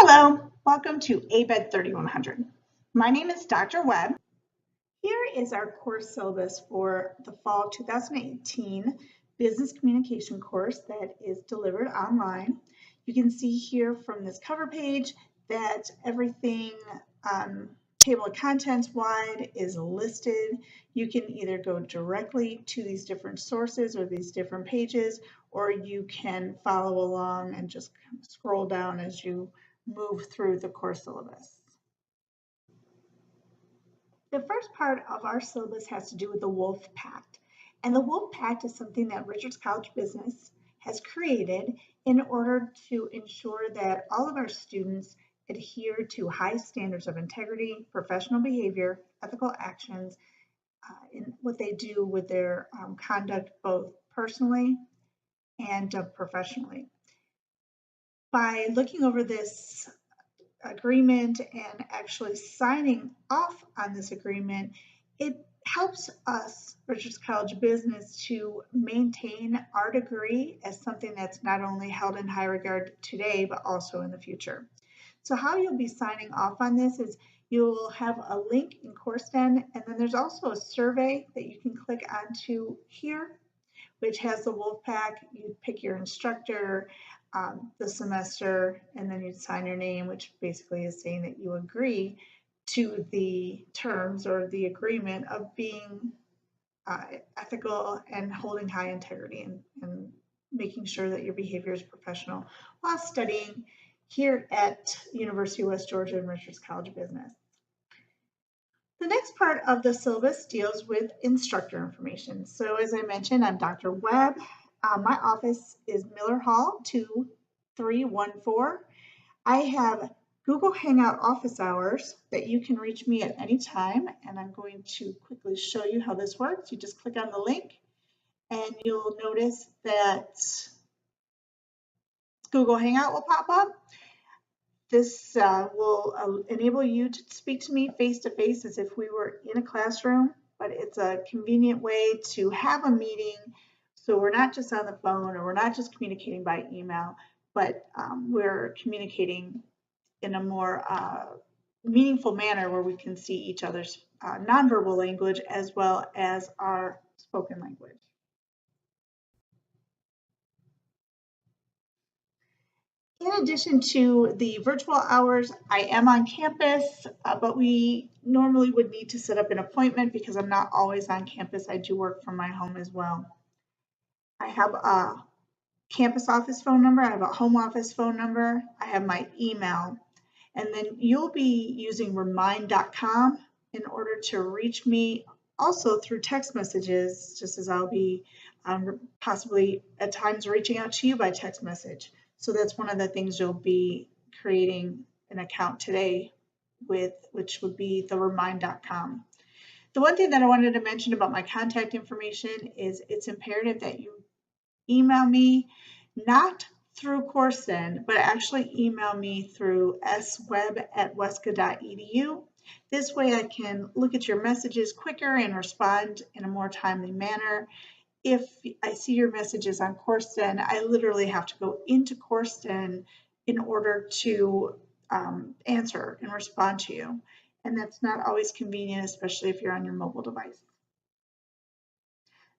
Hello, welcome to ABED 3100. My name is Dr. Webb. Here is our course syllabus for the fall 2018 business communication course that is delivered online. You can see here from this cover page that everything table of contents wide is listed. You can either go directly to these different sources or these different pages, or you can follow along and just scroll down as you move through the course syllabus. The first part of our syllabus has to do with the Wolf Pact. And the Wolf Pact is something that Richards College Business has created in order to ensure that all of our students adhere to high standards of integrity, professional behavior, ethical actions, in what they do with their conduct, both personally and professionally. By looking over this agreement and actually signing off on this agreement, it helps us, Richards College Business, to maintain our degree as something that's not only held in high regard today, but also in the future. So how you'll be signing off on this is you'll have a link in CourseDen, and then there's also a survey that you can click onto here, which has the Wolf Pack. You pick your instructor, the semester, and then you'd sign your name, which basically is saying that you agree to the terms or the agreement of being ethical and holding high integrity and making sure that your behavior is professional while studying here at University of West Georgia and Richards College of Business. The next part of the syllabus deals with instructor information. So as I mentioned, I'm Dr. Webb. My office is Miller Hall 2314. I have Google Hangout office hours that you can reach me at any time, and I'm going to quickly show you how this works. You just click on the link and you'll notice that Google Hangout will pop up. This will enable you to speak to me face-to-face as if we were in a classroom, but it's a convenient way to have a meeting so we're not just on the phone or we're not just communicating by email, but we're communicating in a more meaningful manner where we can see each other's nonverbal language as well as our spoken language. In addition to the virtual hours, I am on campus, but we normally would need to set up an appointment because I'm not always on campus. I do work from my home as well. I have a campus office phone number, I have a home office phone number, I have my email, and then you'll be using remind.com in order to reach me also through text messages, just as I'll be possibly at times reaching out to you by text message. So that's one of the things you'll be creating an account today with, which would be the remind.com. The one thing that I wanted to mention about my contact information is it's imperative that you email me, not through CourseDen, but actually email me through sweb@wesca.edu. This way I can look at your messages quicker and respond in a more timely manner. If I see your messages on CourseDen, I literally have to go into CourseDen in order to answer and respond to you. And that's not always convenient, especially if you're on your mobile device.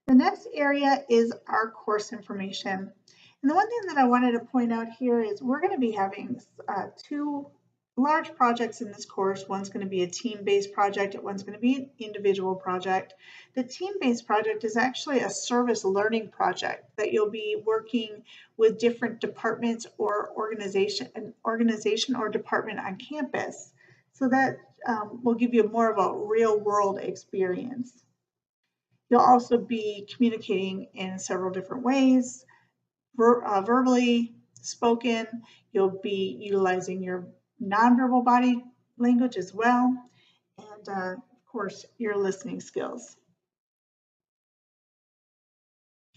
The next area is our course information. And the one thing that I wanted to point out here is we're going to be having two large projects in this course. One's going to be a team-based project, and one's going to be an individual project. The team-based project is actually a service learning project that you'll be working with different departments or organization or department on campus. So that will give you more of a real-world experience. You'll also be communicating in several different ways, verbally, spoken. You'll be utilizing your nonverbal body language as well, and of course, your listening skills.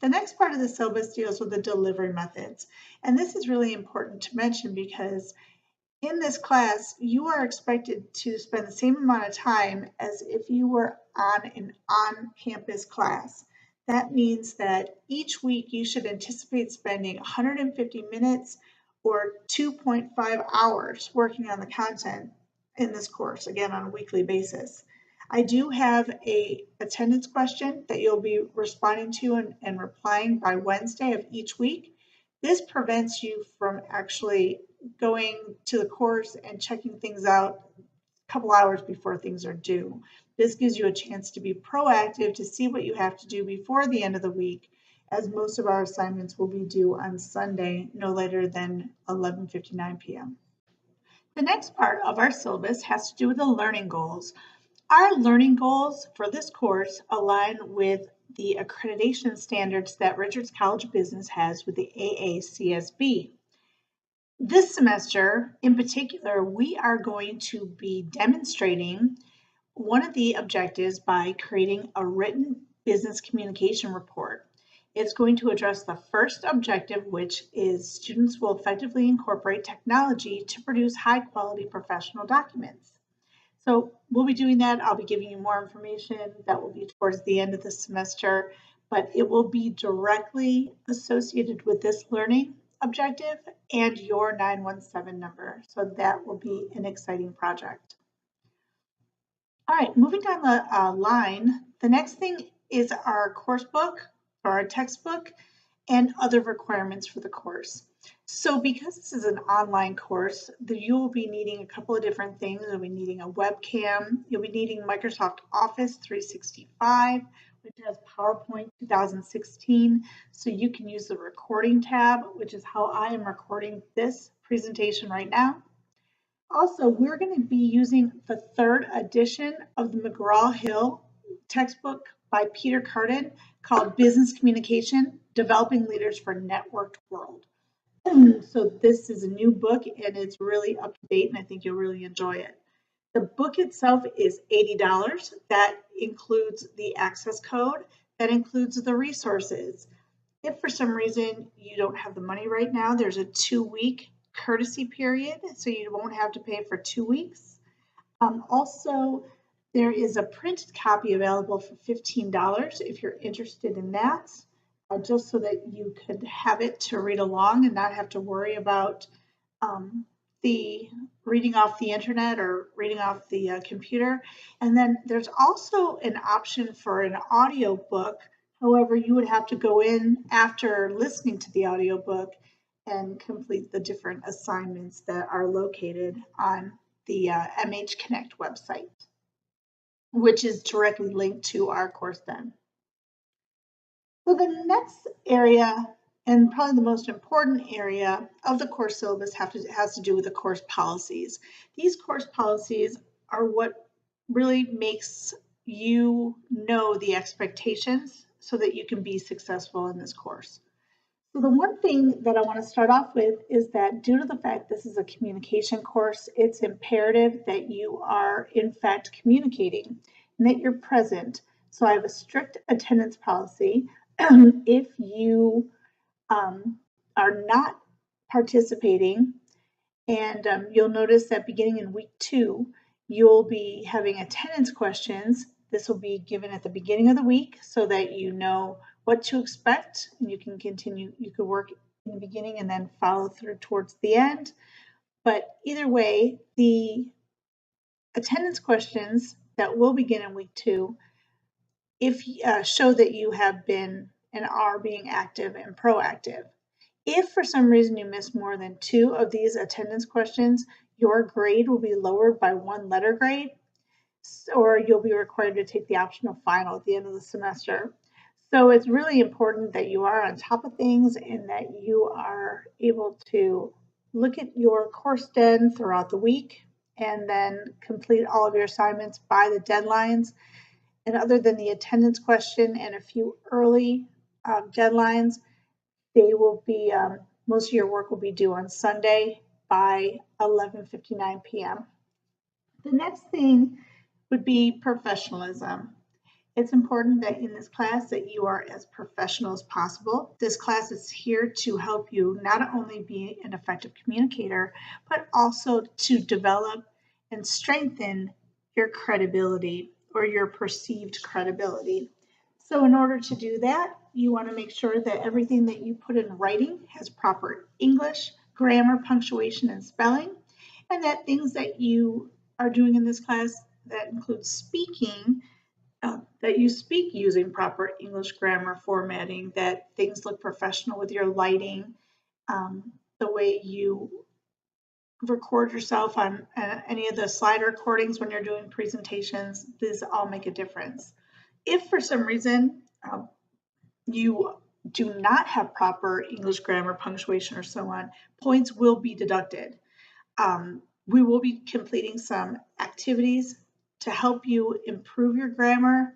The next part of the syllabus deals with the delivery methods, and this is really important to mention because in this class, you are expected to spend the same amount of time as if you were on an on-campus class. That means that each week you should anticipate spending 150 minutes or 2.5 hours working on the content in this course, again, on a weekly basis. I do have a attendance question that you'll be responding to and replying by Wednesday of each week. This prevents you from actually going to the course and checking things out a couple hours before things are due. This gives you a chance to be proactive to see what you have to do before the end of the week, as most of our assignments will be due on Sunday, no later than 11:59 p.m. The next part of our syllabus has to do with the learning goals. Our learning goals for this course align with the accreditation standards that Richards College Business has with the AACSB. This semester, in particular, we are going to be demonstrating one of the objectives by creating a written business communication report. It's going to address the first objective, which is students will effectively incorporate technology to produce high-quality professional documents. So we'll be doing that. I'll be giving you more information. That will be towards the end of the semester, but it will be directly associated with this learning objective and your 917 number. So that will be an exciting project. All right, moving down the line, the next thing is our course book or our textbook and other requirements for the course. So because this is an online course, you will be needing a couple of different things. You'll be needing a webcam. You'll be needing Microsoft Office 365, which has PowerPoint 2016. So you can use the recording tab, which is how I am recording this presentation right now. Also, we're going to be using the third edition of the McGraw-Hill textbook by Peter Carden called Business Communication, Developing Leaders for a Networked World. So this is a new book and it's really up to date and I think you'll really enjoy it. The book itself is $80. That includes the access code, that includes the resources. If for some reason you don't have the money right now, there's a 2-week courtesy period, so you won't have to pay for 2 weeks. Also, there is a printed copy available for $15 if you're interested in that, just so that you could have it to read along and not have to worry about the reading off the internet or reading off the computer. And then there's also an option for an audio book. However, you would have to go in after listening to the audiobook and complete the different assignments that are located on the MH Connect website, which is directly linked to our course then. So the next area, and probably the most important area of the course syllabus, has to do with the course policies. These course policies are what really makes you know the expectations so that you can be successful in this course. So the one thing that I want to start off with is that due to the fact this is a communication course, it's imperative that you are in fact communicating and that you're present. So I have a strict attendance policy. If you are not participating, and you'll notice that beginning in week 2, you'll be having attendance questions. This will be given at the beginning of the week so that you know what to expect and you can continue, you could work in the beginning and then follow through towards the end. But either way, the attendance questions that will begin in week 2 show that you have been and are being active and proactive. If for some reason you miss more than 2 of these attendance questions, your grade will be lowered by 1 letter grade, or you'll be required to take the optional final at the end of the semester. So it's really important that you are on top of things and that you are able to look at your course den throughout the week and then complete all of your assignments by the deadlines. And other than the attendance question and a few early deadlines, they will be, most of your work will be due on Sunday by 11:59 p.m. The next thing would be professionalism. It's important that in this class that you are as professional as possible. This class is here to help you not only be an effective communicator, but also to develop and strengthen your credibility or your perceived credibility. So in order to do that, you want to make sure that everything that you put in writing has proper English, grammar, punctuation, and spelling, and that things that you are doing in this class that includes speaking, that you speak using proper English grammar formatting, that things look professional with your lighting, the way you record yourself on any of the slide recordings when you're doing presentations. These all make a difference. If for some reason you do not have proper English grammar, punctuation, or so on, points will be deducted. We will be completing some activities to help you improve your grammar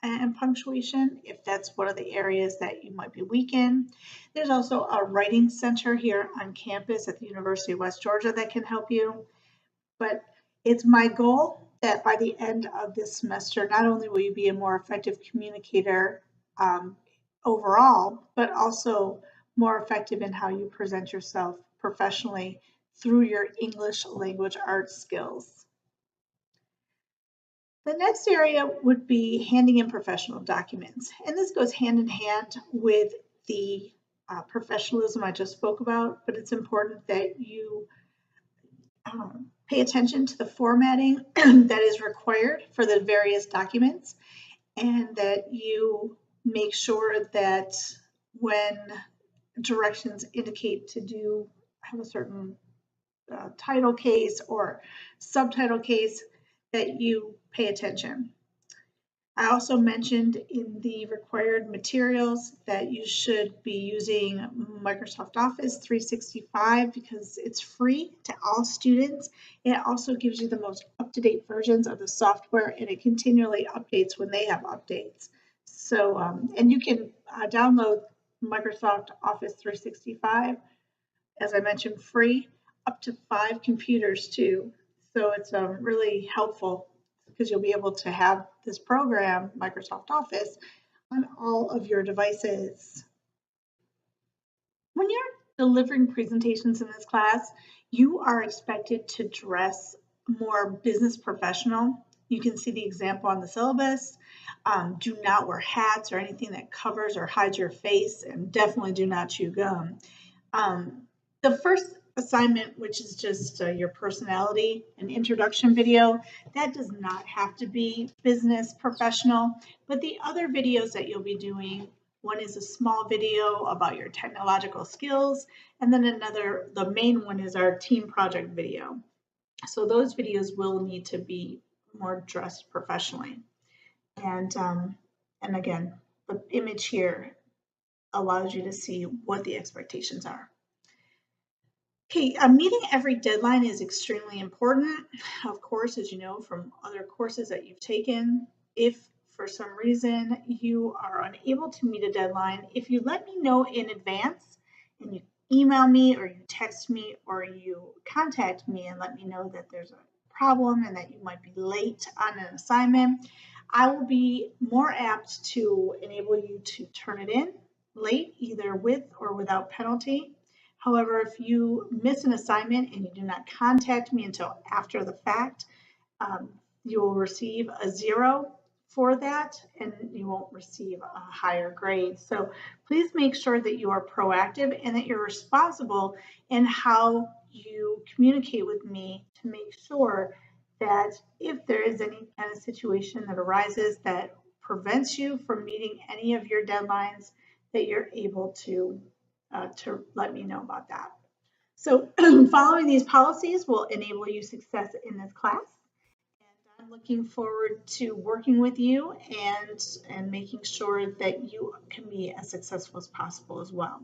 and punctuation if that's one of the areas that you might be weak in. There's also a writing center here on campus at the University of West Georgia that can help you. But it's my goal that by the end of this semester, not only will you be a more effective communicator overall, but also more effective in how you present yourself professionally through your English language arts skills. The next area would be handing in professional documents. And this goes hand in hand with the professionalism I just spoke about, but it's important that you pay attention to the formatting that is required for the various documents, and that you make sure that when directions indicate to have a certain title case or subtitle case, that you pay attention. I also mentioned in the required materials that you should be using Microsoft Office 365 because it's free to all students. It also gives you the most up-to-date versions of the software, and it continually updates when they have updates. So, and you can download Microsoft Office 365, as I mentioned, free, up to 5 computers too. So it's really helpful because you'll be able to have this program, Microsoft Office, on all of your devices. When you're delivering presentations in this class, you are expected to dress more business professional. You can see the example on the syllabus. Do not wear hats or anything that covers or hides your face, and definitely do not chew gum. The first assignment, which is just your personality and introduction video, that does not have to be business professional, but the other videos that you'll be doing, one is a small video about your technological skills, and then another, the main one is our team project video. So those videos will need to be more dressed professionally. And again, the image here allows you to see what the expectations are. Okay, meeting every deadline is extremely important. Of course, as you know from other courses that you've taken, if for some reason you are unable to meet a deadline, if you let me know in advance and you email me or you text me or you contact me and let me know that there's a problem and that you might be late on an assignment, I will be more apt to enable you to turn it in late, either with or without penalty. However, if you miss an assignment and you do not contact me until after the fact, you will receive a 0 for that, and you won't receive a higher grade. So please make sure that you are proactive and that you're responsible in how you communicate with me to make sure that if there is any kind of situation that arises that prevents you from meeting any of your deadlines, that you're able to let me know about that. So following these policies will enable you success in this class. And I'm looking forward to working with you and making sure that you can be as successful as possible as well.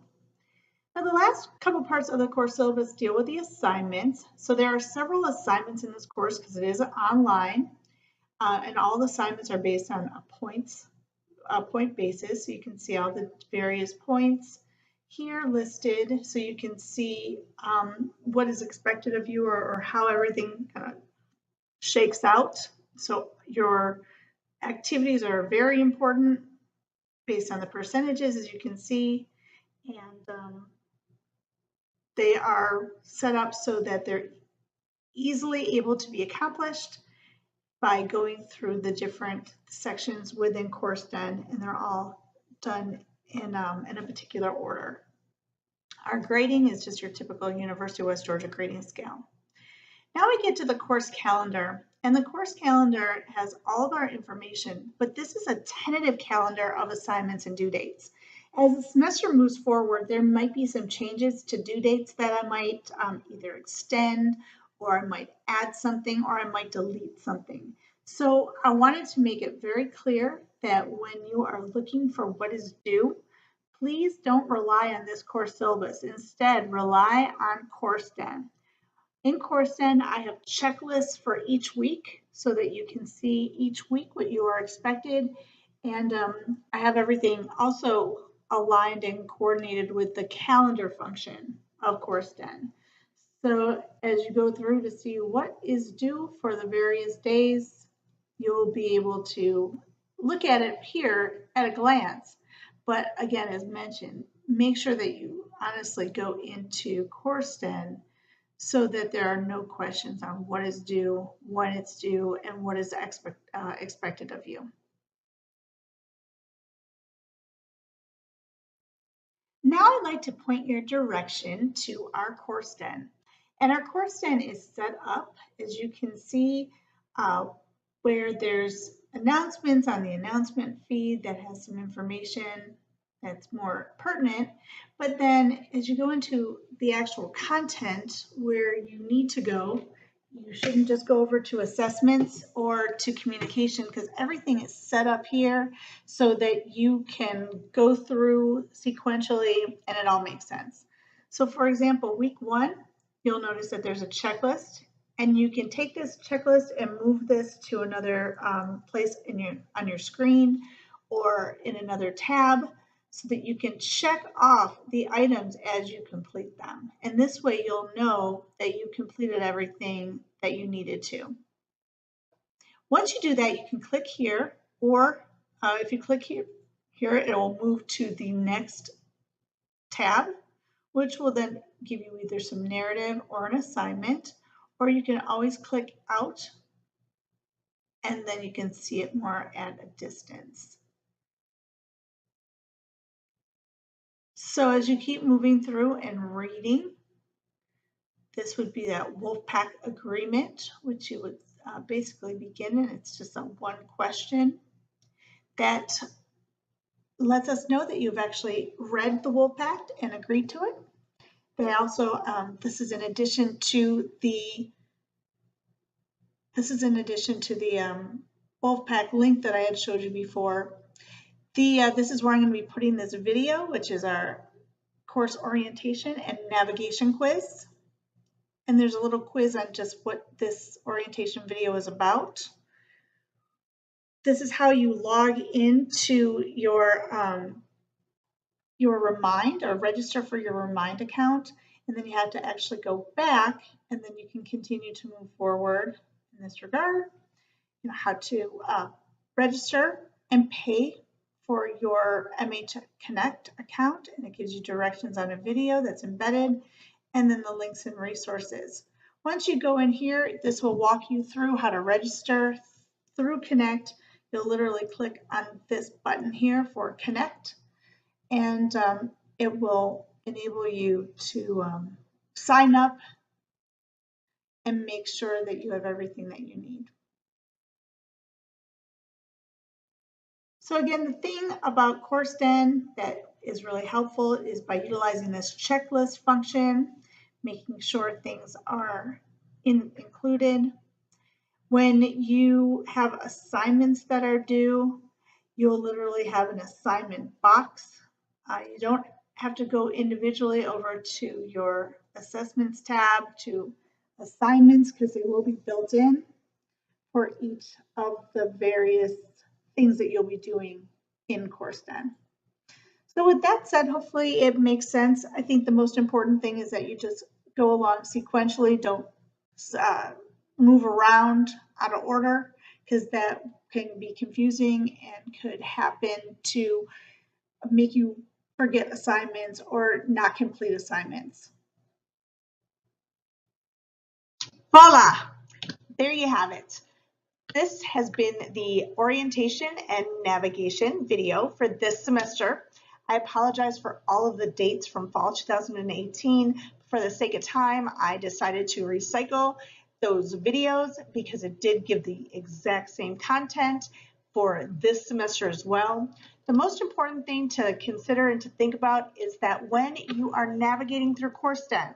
Now, the last couple parts of the course syllabus deal with the assignments. So there are several assignments in this course because it is online, and all the assignments are based on a point basis. So you can see all the various points here listed, so you can see what is expected of you or how everything kind of shakes out. So your activities are very important based on the percentages, as you can see, and they are set up so that they're easily able to be accomplished by going through the different sections within Course Done, and they're all done in a particular order. Our grading is just your typical University of West Georgia grading scale. Now we get to the course calendar, and the course calendar has all of our information, but this is a tentative calendar of assignments and due dates. As the semester moves forward, there might be some changes to due dates that I might either extend, or I might add something, or I might delete something. So I wanted to make it very clear that when you are looking for what is due, please don't rely on this course syllabus. Instead, rely on CourseDen. In CourseDen, I have checklists for each week so that you can see each week what you are expected. And I have everything also aligned and coordinated with the calendar function of CourseDen. So as you go through to see what is due for the various days, you'll be able to look at it here at a glance. But again, as mentioned, make sure that you honestly go into CourseDen so that there are no questions on what is due, when it's due, and what is expected of you. Now I'd like to point your direction to our CourseDen. And our CourseDen is set up, as you can see, where there's announcements on the announcement feed that has some information that's more pertinent. But then as you go into the actual content where you need to go, you shouldn't just go over to assessments or to communication, because everything is set up here so that you can go through sequentially and it all makes sense. So for example, week 1, you'll notice that there's a checklist, and you can take this checklist and move this to another place on your screen or in another tab, so that you can check off the items as you complete them. And this way you'll know that you completed everything that you needed to. Once you do that, you can click here, or if you click here, it will move to the next tab, which will then give you either some narrative or an assignment, or you can always click out and then you can see it more at a distance. So as you keep moving through and reading, this would be that Wolfpack agreement, which you would basically begin, and it's just a one question that lets us know that you've actually read the Wolfpack and agreed to it. They also, this is in addition to the Wolfpack link that I had showed you before. This is where I'm going to be putting this video, which is our course orientation and navigation quiz. And there's a little quiz on just what this orientation video is about. This is how you log into your Remind, or register for your Remind account. And then you have to actually go back, and then you can continue to move forward in this regard. You know how to register and pay for your MH Connect account, and it gives you directions on a video that's embedded, and then the links and resources. Once you go in here, this will walk you through how to register through Connect. You'll literally click on this button here for Connect, and it will enable you to sign up and make sure that you have everything that you need. So again, the thing about CourseDen that is really helpful is by utilizing this checklist function, making sure things are included. When you have assignments that are due, you'll literally have an assignment box. You don't have to go individually over to your assessments tab to assignments, because they will be built in for each of the various things that you'll be doing in CourseDen. So with that said, hopefully it makes sense. I think the most important thing is that you just go along sequentially. Don't move around out of order, because that can be confusing and could happen to make you forget assignments or not complete assignments. Voila! There you have it. This has been the orientation and navigation video for this semester. I apologize for all of the dates from fall 2018. For the sake of time, I decided to recycle those videos because it did give the exact same content for this semester as well. The most important thing to consider and to think about is that when you are navigating through CourseDen,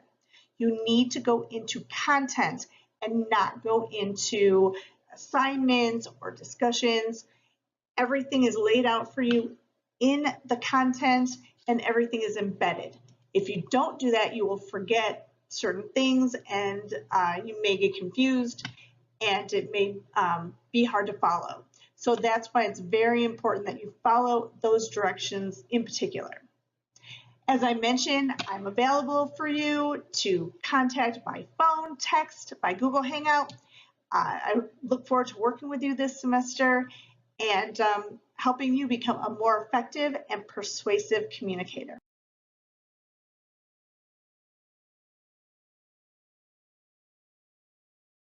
you need to go into content and not go into assignments or discussions. Everything is laid out for you in the content and everything is embedded. If you don't do that, you will forget certain things and you may get confused and it may be hard to follow. So that's why it's very important that you follow those directions in particular. As I mentioned, I'm available for you to contact by phone, text, by Google Hangout. I look forward to working with you this semester and helping you become a more effective and persuasive communicator.